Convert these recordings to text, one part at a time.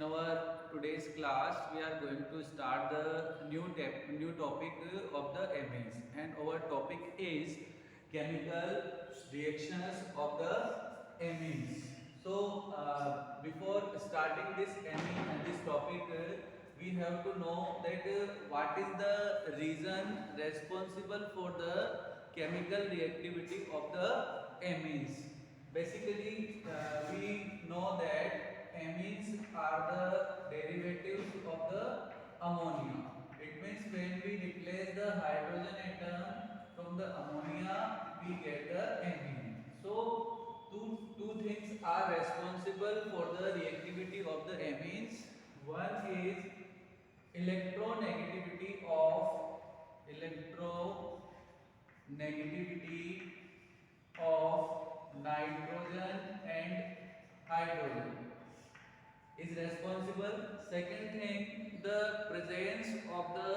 in our today's class we are going to start the new topic of the amines, and our topic is chemical reactions of the amines. So before starting this topic, we have to know that what is the reason responsible for the chemical reactivity of the amines. Basically, we know that amines are the derivatives of the ammonia. It means when we replace the hydrogen atom from the ammonia, we get the amine. So, two things are responsible for the reactivity of the amines. One is electronegativity of nitrogen and hydrogen is responsible. Second thing, the presence of the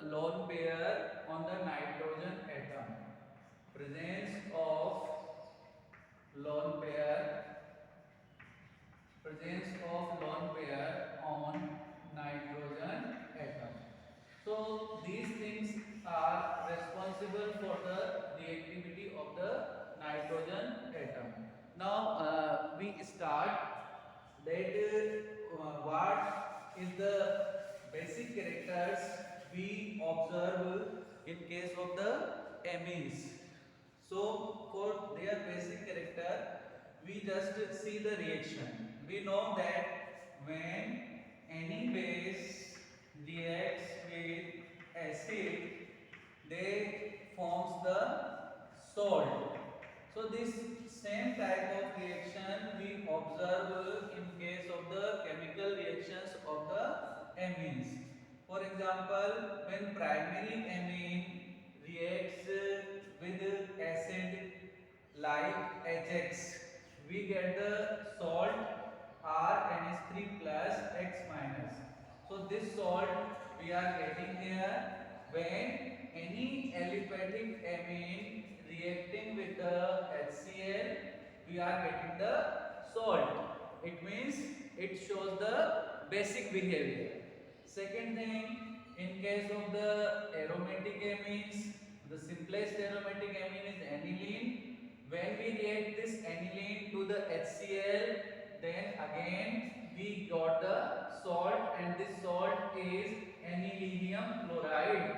lone pair on the nitrogen atom. Presence of lone pair, on nitrogen atom. So these things are responsible for the reactivity of the nitrogen atom. Now we start that what is the basic characters we observe in case of the amines. So for their basic character, we just see the reaction. We know that when any base reacts with acid, they forms the salt. So this same type of reaction we observe in case of the chemical reactions of the amines. For example, when primary amine reacts with acid like HX, we get the salt RNH3 plus X minus. So this salt we are getting here when any aliphatic amine reacting with the HCl, we are getting the salt. It means it shows the basic behavior. Second thing, in case of the aromatic amines, the simplest aromatic amine is aniline. When we react this aniline to the HCl, then again we got the salt, and this salt is anilinium chloride.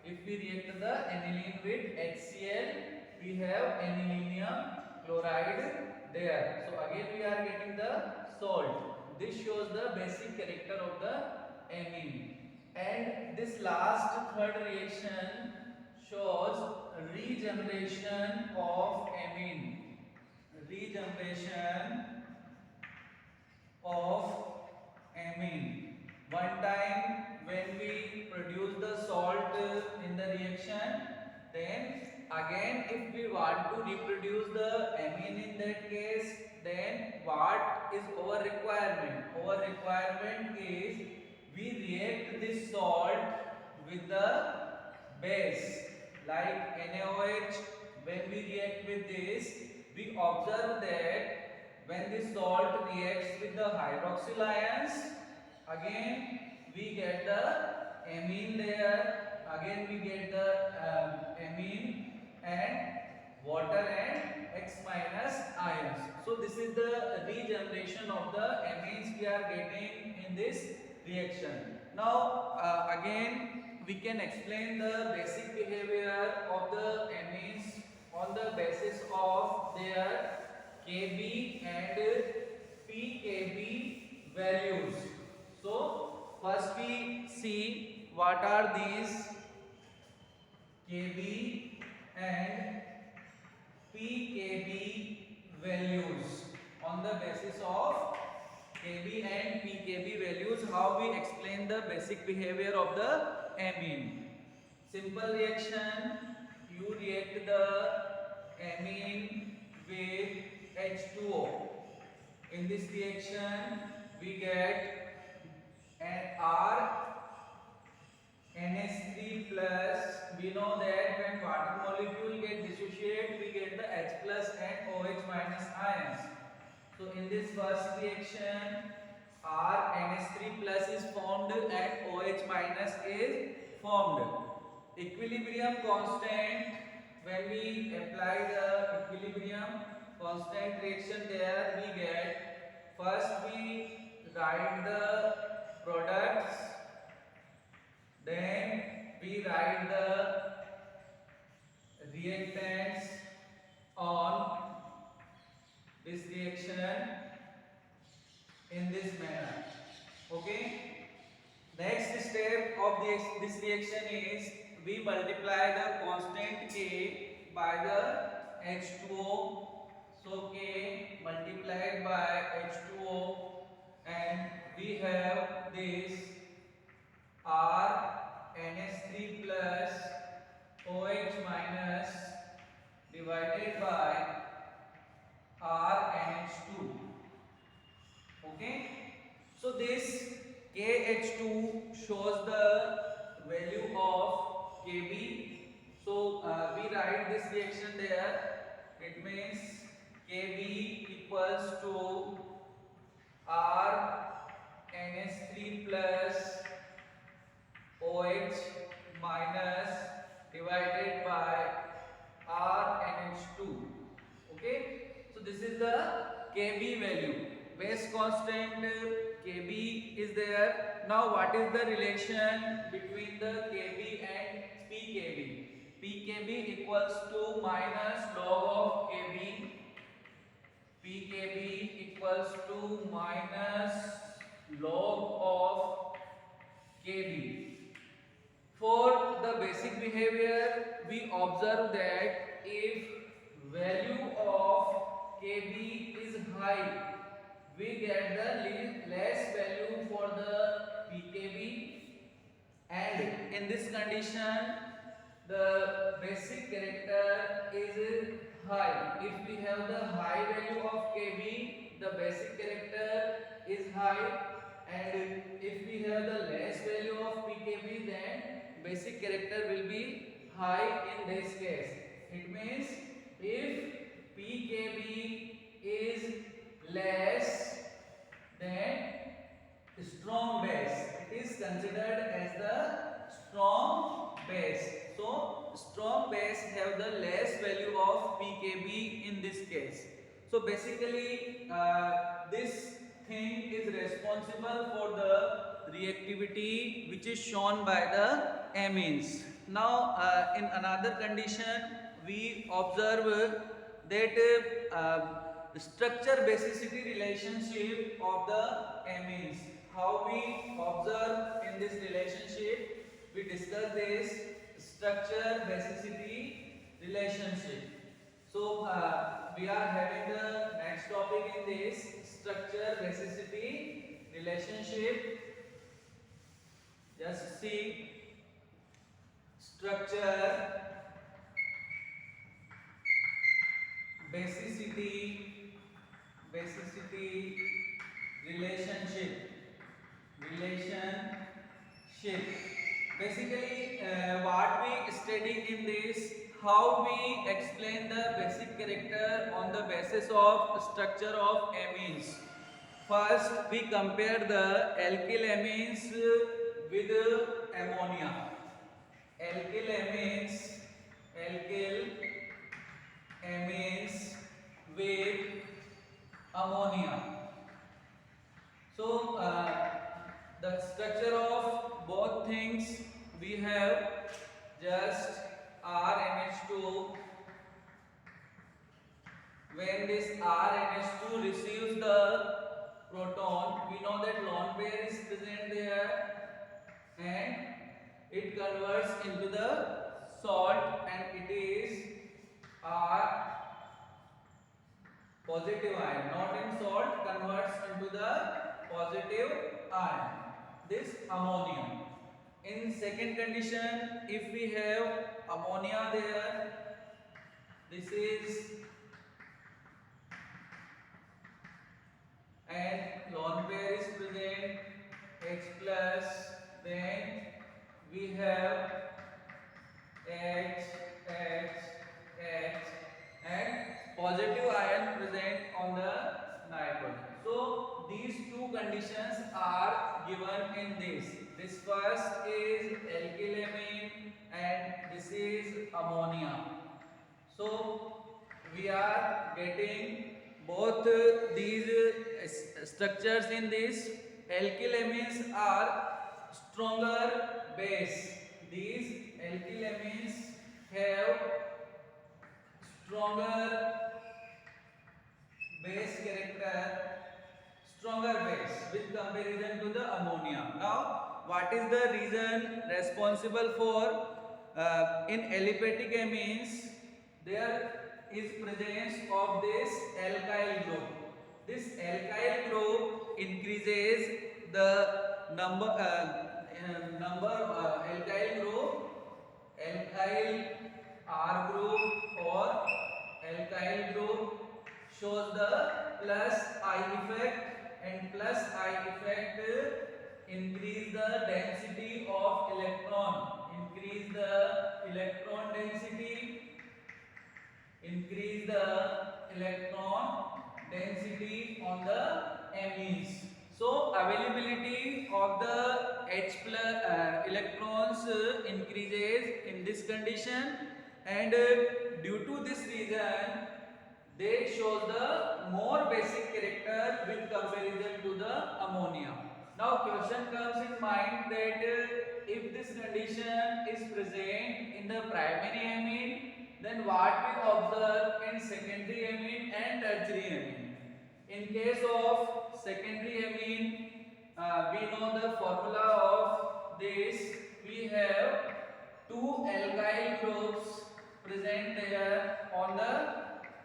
If we react the aniline with HCl, we have anilinium chloride there. So again we are getting the salt. This shows the basic character of the amine. And this last third reaction shows regeneration of amine. Regeneration of amine. One time when we produce the salt in the reaction, then again if we want to reproduce the amine in that case, then what is our requirement? Our requirement is we react this salt with the base like NaOH. When we react with this, we observe that when this salt reacts with the hydroxyl ions, again we get the amine there, again we get the amine and water and X minus ions. So this is the regeneration of the amines we are getting in this reaction. Now again we can explain the basic behavior of the amines on the basis of their Kb and pKb values. So first we see what are these Kb and pKb values. On the basis of Kb and pKb values, how we explain the basic behavior of the amine. Simple reaction, you react the amine with H2O. In this reaction, we get an RNH3 plus. We know that when water molecule get dissociated, we get the H plus and OH minus ions. So in this first reaction, RNH3 plus is formed and OH minus is formed. Equilibrium constant, when we apply the equilibrium constant reaction there, we get, first we write the products, then we write the reactants on this reaction in this manner. Okay. Next step of this reaction is we multiply the constant K by the H2O. So K multiplied by H2O, and we have this RNH3 plus OH minus divided by RNH2. Okay. So this KH2 shows the value of Kb. So we write this reaction there. It means Kb equals to RNH3 plus OH minus divided by RNH2. Okay. So this is the Kb value. Base constant Kb is there. Now what is the relation between the Kb and Pkb? Pkb equals to minus log of Kb. Pkb equals to minus log of Kb. For the basic behavior, we observe that if value of Kb is high, we get the less value for the Pkb, and in this condition the basic character is high. If we have the high value of Kb, the basic character is high, and if we have the less value of Pkb, then basic character will be high in this case. It means if Pkb is less than strong base, it is considered as the strong base. So strong base have the less value of Pkb in this case. So basically this thing is responsible for the reactivity which is shown by the amines. Now in another condition we observe that structure basicity relationship of the amines. How we observe in this relationship? We discuss this structure basicity relationship. So we are having the next topic in this structure basicity relationship. Just see structure basicity relationship. Basically what we study in this, how we explain the basic character on the basis of structure of amines. First we compare the alkyl amines with ammonia. Alkyl amines with ammonia. So the structure of both things we have just RNH2. When this RNH2 receives the proton, we know that lone pair is present there, and it converts into the salt, and it is R positive ion, not in salt, converts into the positive ion, this ammonia. In second condition, if we have ammonia there, this is, and lone pair is present, H plus, then we have H, and positive ion present on the nitrogen. So these two two conditions are given in this. This first is alkylamine and this is ammonia. So we are getting both these structures in this. Alkylamines are stronger base. These alkylamines have stronger base character, stronger base with comparison to the ammonia. Now, what is the reason responsible for in aliphatic amines there is presence of this alkyl group. This alkyl group increases the number alkyl group, alkyl R group or alkyl group shows the plus I effect, and plus I effect increase the density of electron, increase the electron density, increase the electron density on the amines. So availability of the H plus electrons increases in this condition, and due to this reason they show the more basic character with comparison to the ammonia. Now question comes in mind that if this condition is present in the primary amine, then what we observe in secondary amine and tertiary amine. In case of secondary amine, we know the formula of this. We have two alkyl groups present there on the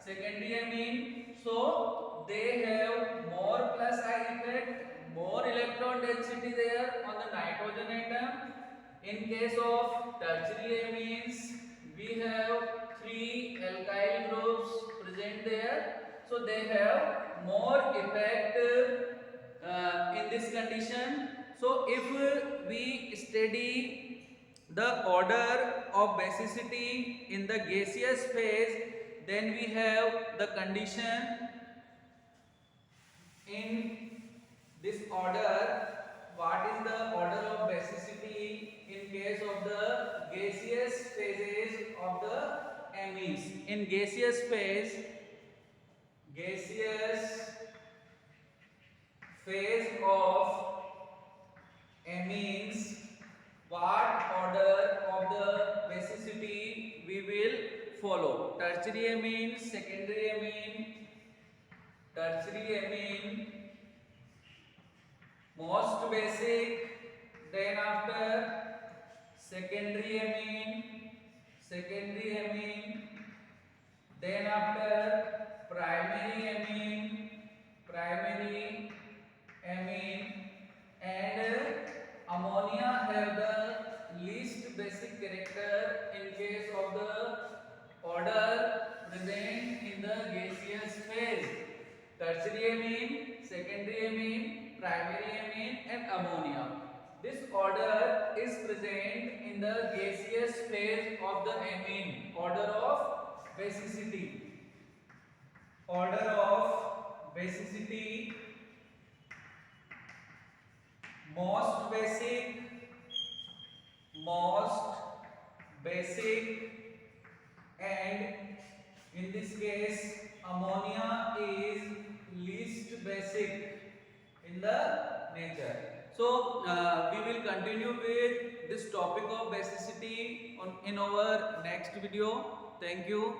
secondary amine, so they have more plus I effect, more electron density there on the nitrogen atom. In case of tertiary amines, we have three alkyl groups present there, so they have more effect in this condition. So if we study the order of basicity in the gaseous phase, then we have the condition in this order. What is the order of basicity in case of the gaseous phases of the amines? In gaseous phase of amines, what order of the basicity we will follow? Tertiary amine, secondary amine, tertiary amine, most basic, then after secondary amine, then after primary amine, and ammonia have the least basic character in case of the order present in the gaseous phase. Tertiary amine, secondary amine, primary amine and ammonia. This order is present in the gaseous phase of the amine. Order of basicity. Order of basicity, most basic, and in this case ammonia is least basic in the nature. So we will continue with this topic of basicity in our next video. Thank you.